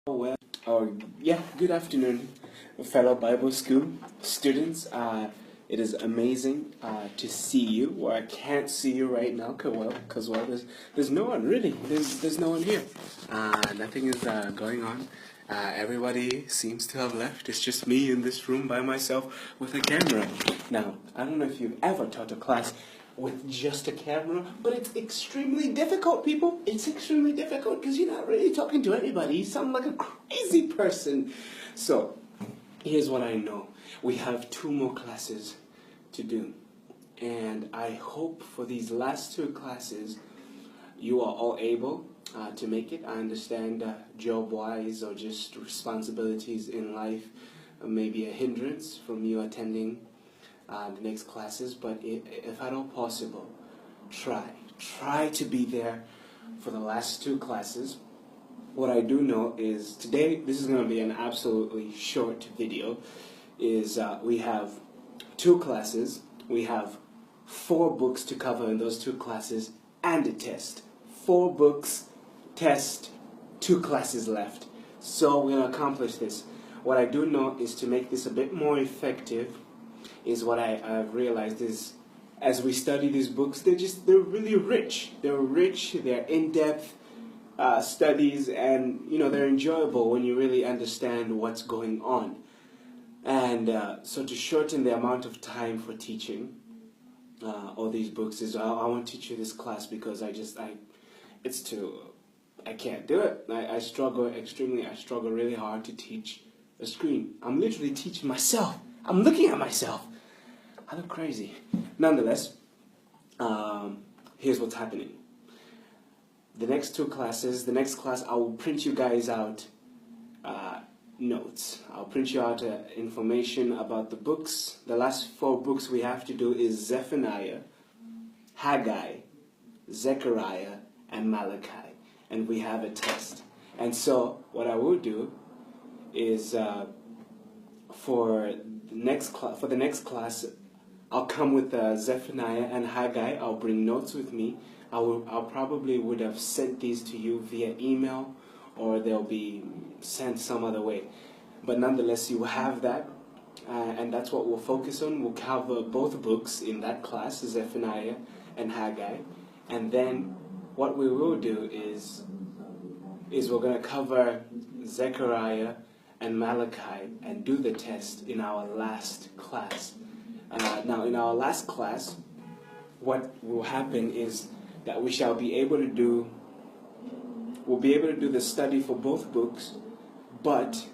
Well, yeah, good afternoon, fellow Bible school students. It is amazing to see you. Where I can't see you right now, because there's no one really. There's no one here. Nothing is going on. Everybody seems to have left. It's just me in this room by myself with a camera. Now, I don't know if you've ever taught a class with just a camera, but it's extremely difficult, people. It's extremely difficult because you're not really talking to anybody. You sound like a crazy person. So, here's what I know. We have 2 more classes to do. And I hope for these last 2 classes, you are all able to make it. I understand job-wise or just responsibilities in life may be a hindrance from you attending the next classes, but if at all possible, try to be there for the last 2 classes. What I do know is today, this is going to be an absolutely short video, is we have 2 classes, we have 4 books to cover in those 2 classes, and a test. 4 books, test, 2 classes left. So we're going to accomplish this. What I do know is to make this a bit more effective is what I've realized is as we study these books, they're really rich. They're rich, they're in-depth studies, and they're enjoyable when you really understand what's going on. And so to shorten the amount of time for teaching all these books is I want to teach you this class because I can't do it. I struggle really hard to teach a screen. I'm literally teaching myself. I'm looking at myself. I look crazy. Nonetheless, here's what's happening. The next 2 classes, the next class, I will print you guys out notes. I'll print you out information about the books. The last 4 books we have to do is Zephaniah, Haggai, Zechariah, and Malachi. And we have a test. And so, what I will do is for the next class, I'll come with Zephaniah and Haggai. I'll bring notes with me. I'll probably would have sent these to you via email, or they'll be sent some other way. But nonetheless, you have that, and that's what we'll focus on. We'll cover both books in that class, Zephaniah and Haggai. And then what we will do is we're going to cover Zechariah and Malachi and do the test in our last class. Now, in our last class, what will happen is that we'll be able to do the study for both books, but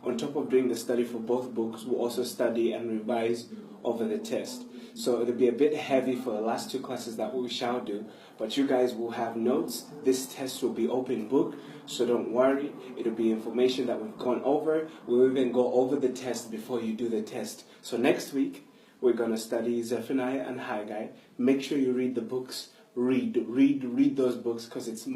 on top of doing the study for both books, we'll also study and revise over the test. So it'll be a bit heavy for the last 2 classes that we shall do, but you guys will have notes. This test will be open book, so don't worry. It'll be information that we've gone over. We'll even go over the test before you do the test. So next week, we're going to study Zephaniah and Haggai. Make sure you read the books. Read those books, because it's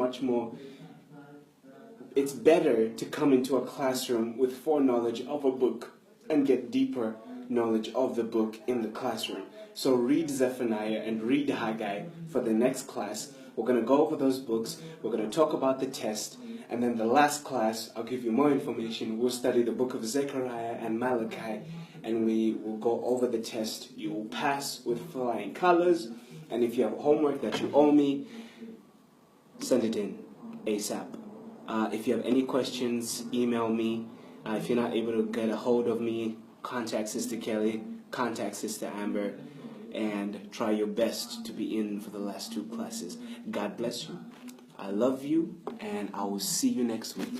better to come into a classroom with foreknowledge of a book and get deeper knowledge of the book in the classroom. So read Zephaniah and read Haggai for the next class. We're going to go over those books. We're going to talk about the test. And then the last class, I'll give you more information. We'll study the book of Zechariah and Malachi. And we will go over the test. You will pass with flying colors. And if you have homework that you owe me, send it in ASAP. If you have any questions, email me. If you're not able to get a hold of me, contact Sister Kelly, contact Sister Amber, and try your best to be in for the last 2 classes. God bless you. I love you, and I will see you next week.